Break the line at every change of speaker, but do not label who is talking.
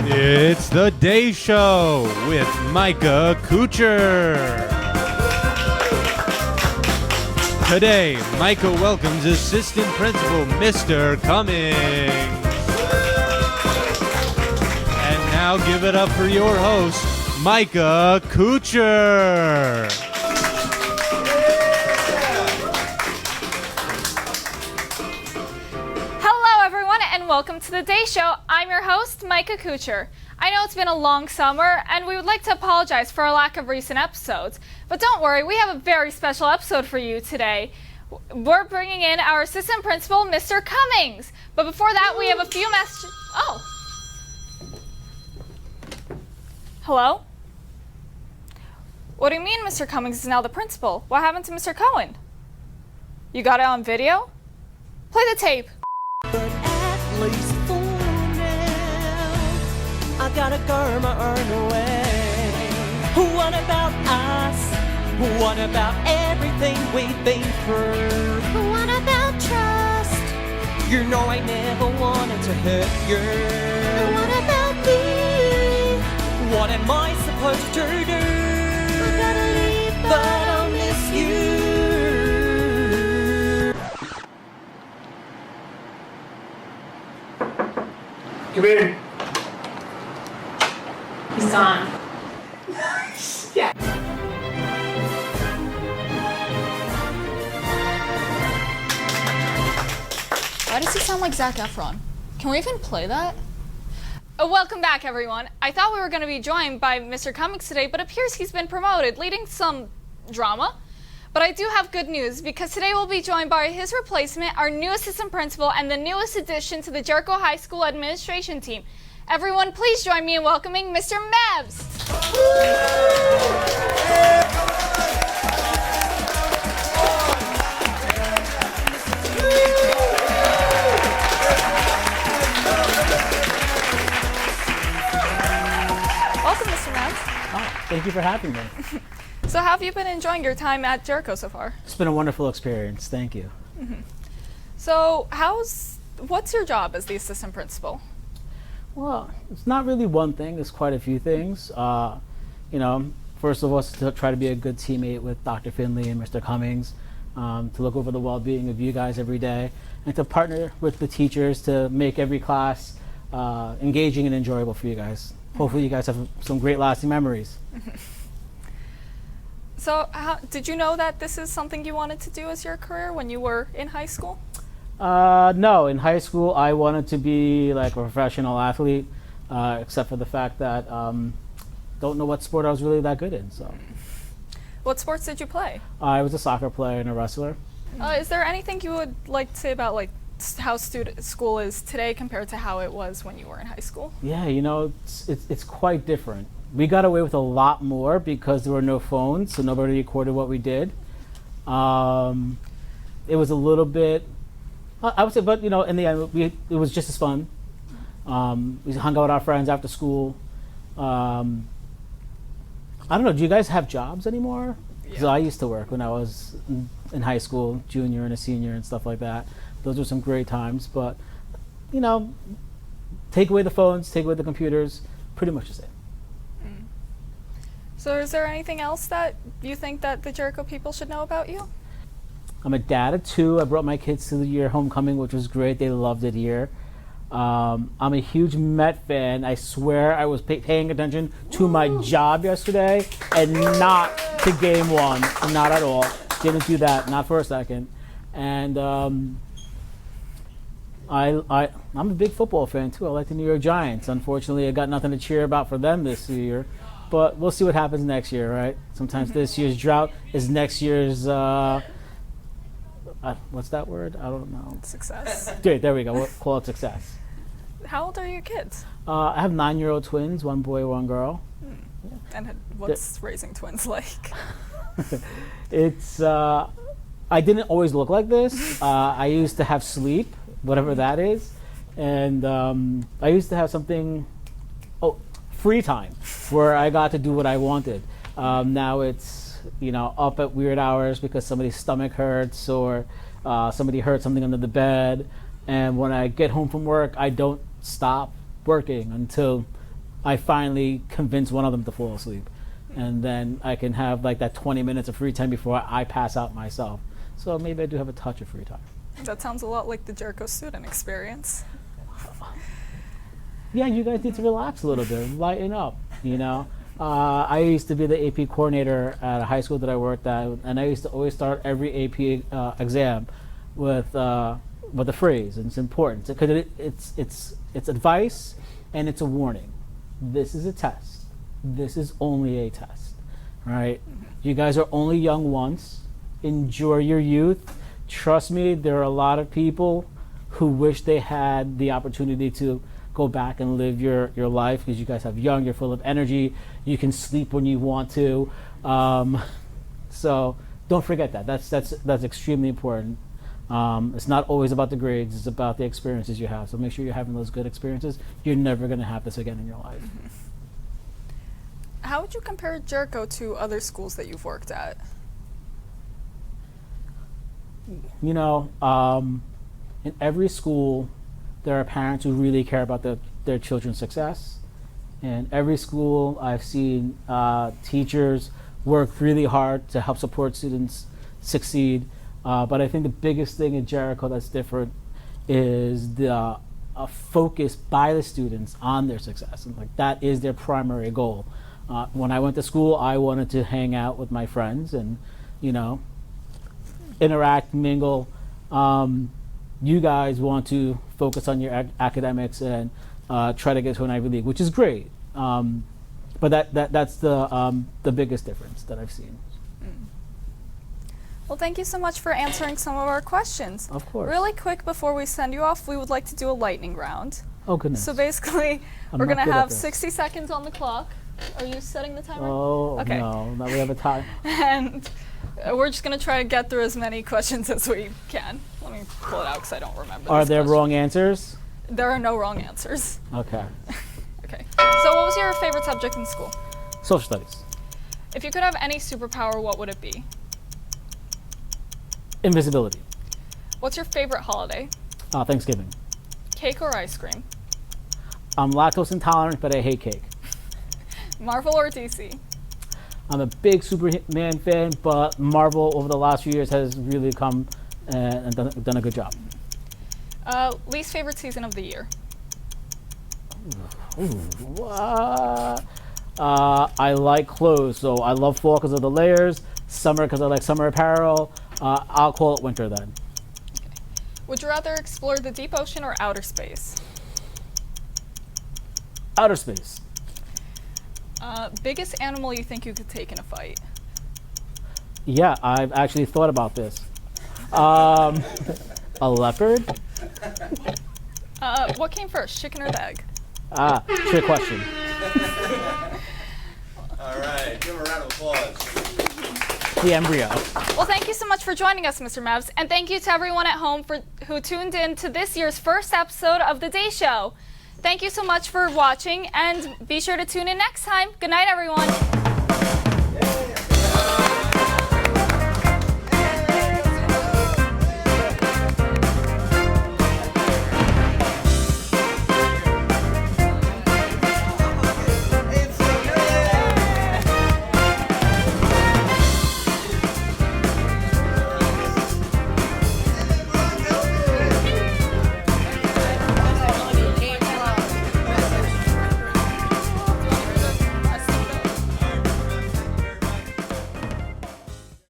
It's the Day Show with Micah Kuchar. Today, Micah welcomes Assistant Principal Mr. Cummings. And now give it up for your host, Micah Kuchar.
Hello, everyone, and welcome to the Day Show. I'm your host, Micah Kuchar. I know it's been a long summer, and we would like to apologize for our lack of recent episodes. But don't worry, we have a very special episode for you today. We're bringing in our assistant principal, Mr. Cummings. But before that, we have a few messages. Oh. Hello? What do you mean Mr. Cummings is now the principal? What happened to Mr. Cohen? You got it on video? Play the tape.
But at least for now, I gotta go my own way. What about us? What about everything we've been through? What about trust? You know I never wanted to hurt you. What about me? What am I supposed to do? I gotta leave, but I'll miss you.
Come in.
He's gone.
Yeah.
Why does he sound like Zac Efron? Can we even play that? Welcome back, everyone. I thought we were going to be joined by Mr. Cummings today, but it appears he's been promoted, leading some drama. But I do have good news, because today we'll be joined by his replacement, our new assistant principal, and the newest addition to the Jericho High School administration team. Everyone, please join me in welcoming Mr. Mevs. Welcome, Mr. Mevs.
Oh, thank you for having me.
So how have you been enjoying your time at Jericho so far?
It's been a wonderful experience. Thank you.
So what's your job as the assistant principal?
Well, it's not really one thing. It's quite a few things. First of all, it's to try to be a good teammate with Dr. Finley and Mr. Cummings, to look over the well-being of you guys every day, and to partner with the teachers to make every class engaging and enjoyable for you guys. Hopefully you guys have some great lasting memories.
So did you know that this is something you wanted to do as your career when you were in high school?
No, in high school I wanted to be like a professional athlete, except for the fact that don't know what sport I was really that good in. So,
What sports did you play?
I was a soccer player and a wrestler.
Is there anything you would like to say about how school is today compared to how it was when you were in high school?
Yeah, it's quite different. We got away with a lot more because there were no phones, so nobody recorded what we did. It was a little bit, I would say, but in the end, it was just as fun. We hung out with our friends after school. I don't know, do you guys have jobs anymore? Because I used to work when I was in high school, junior and a senior and stuff like that. Those were some great times, but take away the phones, take away the computers, pretty much the same.
So is there anything else that you think that the Jericho people should know about you?
I'm a dad of two. I brought my kids to the year homecoming, which was great. They loved it here. I'm a huge Met fan. I swear I was paying attention to my job yesterday and not to game one. Not at all. Didn't do that, not for a second. And I'm a big football fan too. I like the New York Giants. Unfortunately, I got nothing to cheer about for them this year. But we'll see what happens next year, right? Sometimes this year's drought is next year's, what's that word? I don't know.
Success.
Great, there we go. We'll call it success.
How old are your kids?
I have 9-year-old twins, one boy, one girl.
And what's raising twins like?
It's, I didn't always look like this. I used to have sleep, whatever that is. And I used to have free time where I got to do what I wanted. Now it's up at weird hours because somebody's stomach hurts or somebody heard something under the bed. And when I get home from work, I don't stop working until I finally convince one of them to fall asleep. And then I can have like that 20 minutes of free time before I pass out myself. So maybe I do have a touch of free time.
That sounds a lot like the Jericho student experience.
Yeah, you guys need to relax a little bit, lighten up, you know. I used to be the AP coordinator at a high school that I worked at, and I used to always start every AP exam with a phrase, and it's important because it's advice and it's a warning. This is a test. This is only a test, right? You guys are only young once. Enjoy your youth. Trust me, there are a lot of people who wish they had the opportunity to go back and live your life because you guys have young, you're full of energy, you can sleep when you want to. So don't forget that. That's extremely important. It's not always about the grades, it's about the experiences you have. So make sure you're having those good experiences. You're never going to have this again in your life.
How would you compare Jericho to other schools that you've worked at?
You know, in every school, there are parents who really care about their children's success. In every school, I've seen teachers work really hard to help support students succeed. But I think the biggest thing in Jericho that's different is the focus by the students on their success. And like that is their primary goal. When I went to school, I wanted to hang out with my friends and, you know, interact, mingle. You guys want to focus on your academics and try to get to an Ivy League, which is great. But that's the biggest difference that I've seen.
Well, thank you so much for answering some of our questions.
Of course.
Really quick before we send you off, we would like to do a lightning round.
Oh, goodness.
So basically,
I'm
we're
not
going to
good at
have
this.
60 seconds on the clock. Are you setting the timer?
Oh,
Okay.
no. Now we have a time.
And we're just going to try to get through as many questions as we can. Let me pull it out because I don't remember.
Are
these
there
questions.
wrong answers?
There are no wrong answers.
Okay.
Okay. So what was your favorite subject in school?
Social studies.
If you could have any superpower, what would it be?
Invisibility.
What's your favorite holiday?
Thanksgiving.
Cake or ice cream?
I'm lactose intolerant, but I hate cake.
Marvel or DC?
I'm a big Superman fan, but Marvel over the last few years has really come and done a good job.
Least favorite season of the year?
I like clothes, so I love fall because of the layers, summer because I like summer apparel. I'll call it winter then.
Okay. Would you rather explore the deep ocean or outer space?
Outer space.
Biggest animal you think you could take in a fight?
Yeah, I've actually thought about this. A leopard?
What came first, chicken or the egg?
Trick question.
All right, give him a round of applause.
The embryo.
Well, thank you so much for joining us, Mr. Mevs, and thank you to everyone at home who tuned in to this year's first episode of The Day Show. Thank you so much for watching, and be sure to tune in next time. Good night, everyone.